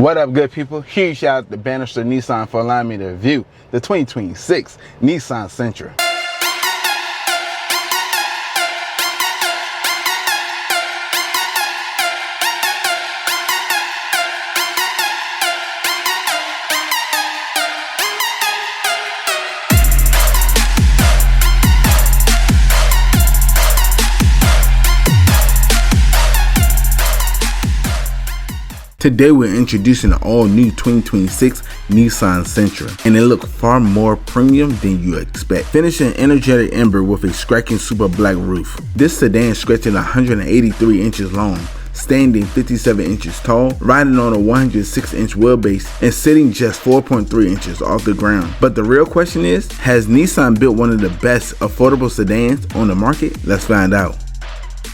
What up, good people? Huge shout out to Bannister Nissan for allowing me to review the 2026 Nissan Sentra. Today we're introducing the all-new 2026 Nissan Sentra, and it looks far more premium than you expect. Finishing energetic amber with a striking super black roof. This sedan stretching 183 inches long, standing 57 inches tall, riding on a 106-inch wheelbase, and sitting just 4.3 inches off the ground. But the real question is, has Nissan built one of the best affordable sedans on the market? Let's find out.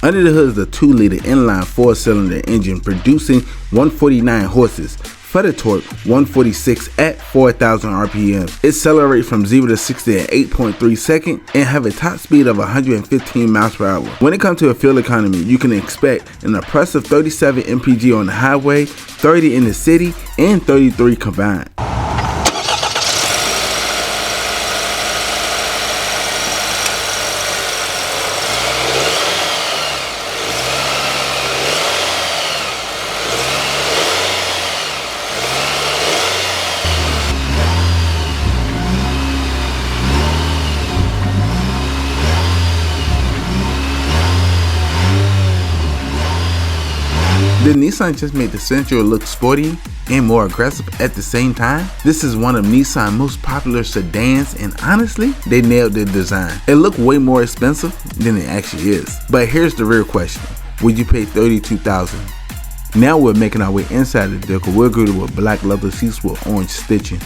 Under the hood is a 2-liter inline 4-cylinder engine producing 149 horses. For the torque, 146 at 4,000 RPM. It accelerates from 0 to 60 at 8.3 seconds and have a top speed of 115 miles per hour. When it comes to a fuel economy, you can expect an impressive 37 mpg on the highway, 30 in the city, and 33 combined. Did Nissan just make the Sentra look sporty and more aggressive at the same time? This is one of Nissan's most popular sedans, and honestly, they nailed the design. It looked way more expensive than it actually is. But here's the real question. Would you pay $32,000? Now we're making our way inside the vehicle. We're greeted with black leather seats with orange stitching.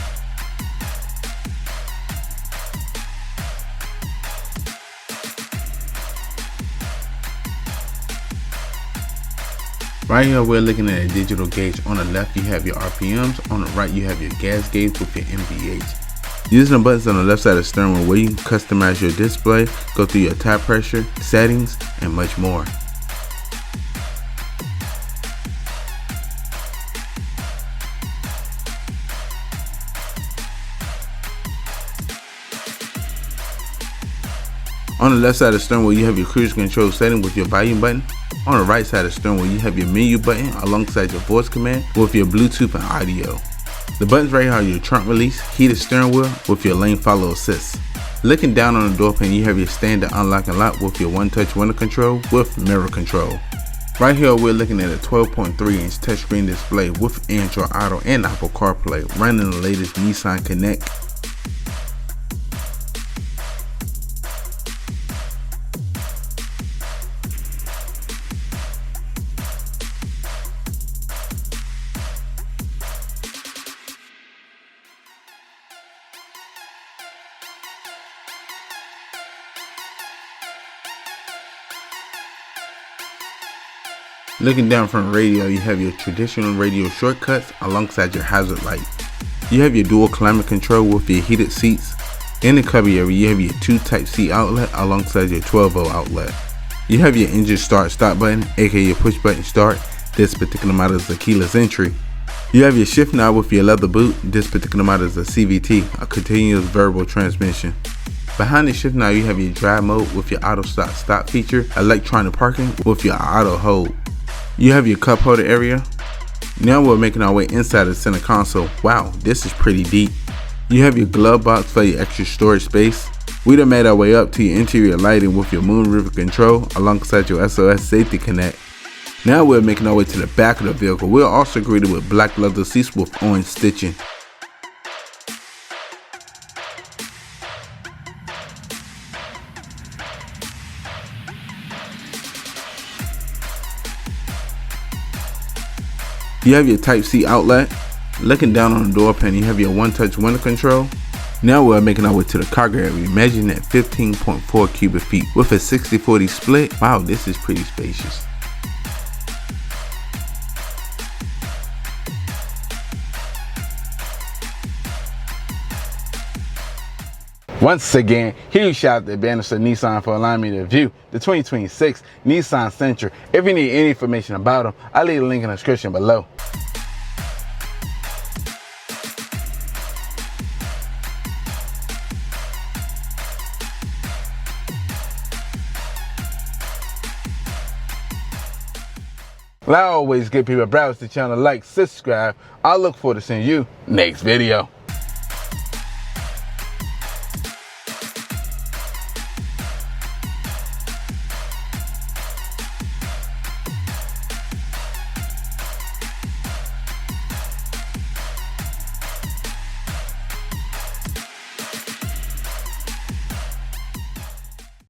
Right here we're looking at a digital gauge. On the left you have your RPMs, on the right you have your gas gauge with your MVH. Using the buttons on the left side of the steering wheel where you can customize your display, go through your tire pressure, settings, and much more. On the left side of the steering wheel you have your cruise control setting with your volume button. On the right side of the steering wheel you have your menu button alongside your voice command with your Bluetooth and audio. The buttons right here are your trunk release, heated steering wheel with your lane follow assist. Looking down on the door pane you have your standard unlock and lock with your one-touch window control with mirror control. Right here we're looking at a 12.3-inch touchscreen display with Android Auto and Apple CarPlay running the latest Nissan Connect. Looking down from the radio, you have your traditional radio shortcuts alongside your hazard light. You have your dual climate control with your heated seats. In the cubby area, you have your 2 Type-C outlet alongside your 12-volt outlet. You have your engine start button, aka your push button start. This particular model is a keyless entry. You have your shift knob with your leather boot. This particular model is a CVT, a continuous variable transmission. Behind the shift knob, you have your drive mode with your auto stop feature, electronic parking with your auto hold. You have your cup holder area. Now we're making our way inside the center console. Wow, this is pretty deep. You have your glove box for your extra storage space. We done made our way up to your interior lighting with your moonroof control alongside your SOS safety connect. Now we're making our way to the back of the vehicle. We're also greeted with black leather seats with orange stitching. You have your Type-C outlet. Looking down on the door pane, you have your one-touch window control. Now we're making our way to the cargo area, measuring at 15.4 cubic feet with a 60-40 split. Wow, this is pretty spacious. Once again, huge shout out to Bannister Nissan for allowing me to review the 2026 Nissan Sentra. If you need any information about them, I'll leave a link in the description below. Like always, good people, browse the channel, like, subscribe. I look forward to seeing you next video.